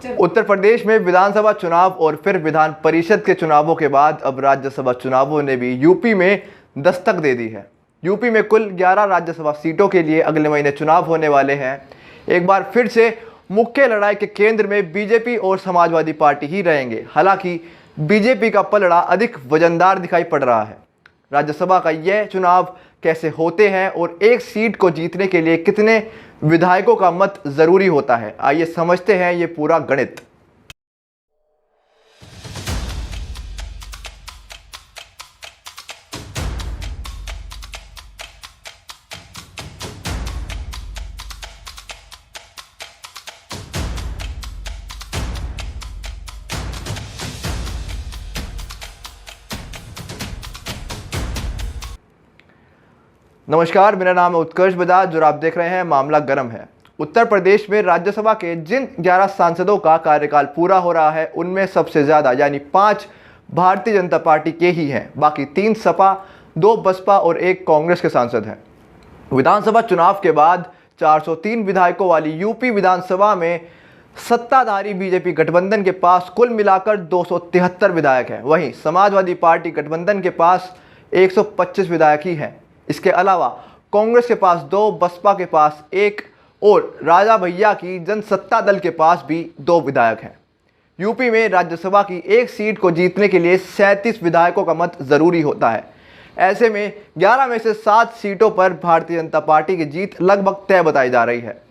उत्तर प्रदेश में विधानसभा चुनाव और फिर विधान परिषद के चुनावों के बाद अब राज्यसभा चुनावों ने भी यूपी में दस्तक दे दी है। यूपी में कुल 11 राज्यसभा सीटों के लिए अगले महीने चुनाव होने वाले हैं। एक बार फिर से मुख्य लड़ाई के केंद्र में बीजेपी और समाजवादी पार्टी ही रहेंगे। हालांकि बीजेपी का पलड़ा अधिक वजनदार दिखाई पड़ रहा है। राज्यसभा का यह चुनाव कैसे होते हैं और एक सीट को जीतने के लिए कितने विधायकों का मत जरूरी होता है, आइए समझते हैं ये पूरा गणित। नमस्कार, मेरा नाम है उत्कर्ष बजाज और आप देख रहे हैं मामला गर्म है। उत्तर प्रदेश में राज्यसभा के जिन 11 सांसदों का कार्यकाल पूरा हो रहा है उनमें सबसे ज़्यादा यानी 5 भारतीय जनता पार्टी के ही हैं। बाकी 3 सपा, 2 बसपा और 1 कांग्रेस के सांसद हैं। विधानसभा चुनाव के बाद 403 विधायकों वाली यूपी विधानसभा में सत्ताधारी बीजेपी गठबंधन के पास कुल मिलाकर 273 विधायक हैं। वहीं समाजवादी पार्टी गठबंधन के पास 125 विधायक ही हैं। इसके अलावा कांग्रेस के पास 2, बसपा के पास 1 और राजा भैया की जनसत्ता दल के पास भी 2 विधायक हैं। यूपी में राज्यसभा की एक सीट को जीतने के लिए 37 विधायकों का मत जरूरी होता है। ऐसे में 11 में से 7 सीटों पर भारतीय जनता पार्टी की जीत लगभग तय बताई जा रही है।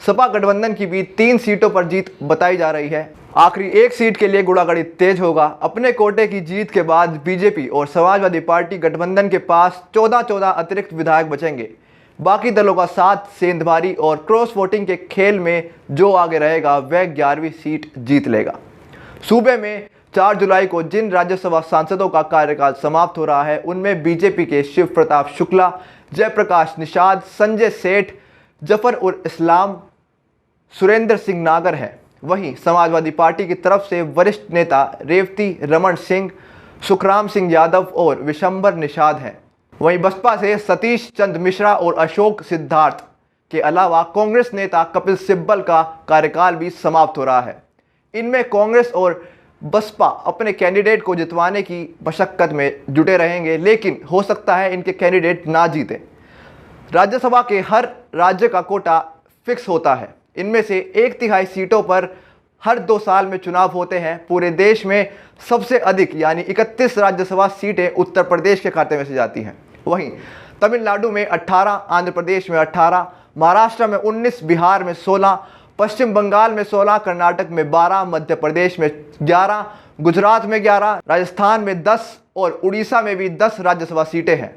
सपा गठबंधन की भी 3 सीटों पर जीत बताई जा रही है। आखिरी एक सीट के लिए गुड़ागड़ी तेज होगा। अपने कोटे की जीत के बाद बीजेपी और समाजवादी पार्टी गठबंधन के पास 14 अतिरिक्त विधायक बचेंगे। बाकी दलों का साथ सेंधमारी और क्रॉस वोटिंग के खेल में जो आगे रहेगा वह 11वीं सीट जीत लेगा। सूबे में 4 जुलाई को जिन राज्यसभा सांसदों का कार्यकाल समाप्त हो रहा है उनमें बीजेपी के शिव प्रताप शुक्ला, जयप्रकाश निषाद, संजय सेठ, जफर उल इस्लाम, सुरेंद्र सिंह नागर हैं। वहीं समाजवादी पार्टी की तरफ से वरिष्ठ नेता रेवती रमन सिंह, सुखराम सिंह यादव और विशंबर निषाद हैं। वहीं बसपा से सतीश चंद्र मिश्रा और अशोक सिद्धार्थ के अलावा कांग्रेस नेता कपिल सिब्बल का कार्यकाल भी समाप्त हो रहा है। इनमें कांग्रेस और बसपा अपने कैंडिडेट को जितवाने की मशक्कत में जुटे रहेंगे, लेकिन हो सकता है इनके कैंडिडेट ना जीते। राज्यसभा के हर राज्य का कोटा फिक्स होता है। इनमें से 1/3 सीटों पर हर 2 साल में चुनाव होते हैं। पूरे देश में सबसे अधिक यानी 31 राज्यसभा सीटें उत्तर प्रदेश के खाते में से जाती हैं। वहीं तमिलनाडु में 18, आंध्र प्रदेश में 18, महाराष्ट्र में 19, बिहार में 16, पश्चिम बंगाल में 16, कर्नाटक में 12, मध्य प्रदेश में 11, गुजरात में 11, राजस्थान में 10 और उड़ीसा में भी 10 राज्यसभा सीटें हैं।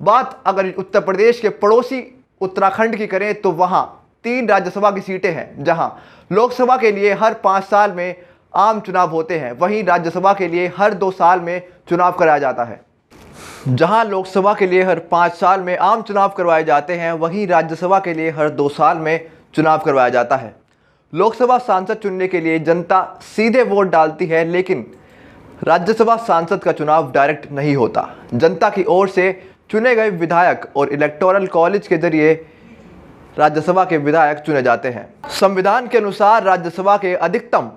बात अगर उत्तर प्रदेश के पड़ोसी उत्तराखंड की करें तो वहां 3 राज्यसभा की सीटें हैं, जहां लोकसभा के लिए हर 5 साल में आम चुनाव होते हैं। वहीं राज्यसभा के लिए हर 2 साल में चुनाव कराया जाता है। जहां लोकसभा के लिए हर 5 साल में आम चुनाव करवाए जाते हैं, वहीं राज्यसभा के लिए हर 2 साल में चुनाव करवाया जाता है। लोकसभा सांसद चुनने के लिए जनता सीधे वोट डालती है, लेकिन राज्यसभा सांसद का चुनाव डायरेक्ट नहीं होता। जनता की ओर से चुने गए विधायक और इलेक्टोरल कॉलेज के जरिए राज्यसभा के विधायक चुने जाते हैं। संविधान के अनुसार राज्यसभा के अधिकतम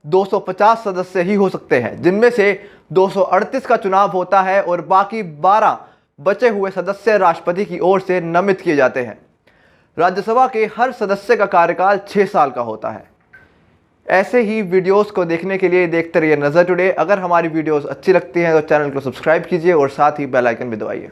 250 सदस्य ही हो सकते हैं, जिनमें से 238 का चुनाव होता है और बाकी 12 बचे हुए सदस्य राष्ट्रपति की ओर से नामित किए जाते हैं। राज्यसभा के हर सदस्य का कार्यकाल 6 साल का होता है। ऐसे ही वीडियोस को देखने के लिए देखते रहिए नज़र टुडे। अगर हमारी वीडियोस अच्छी लगती हैं तो चैनल को सब्सक्राइब कीजिए और साथ ही बेल आइकन भी दबाइए।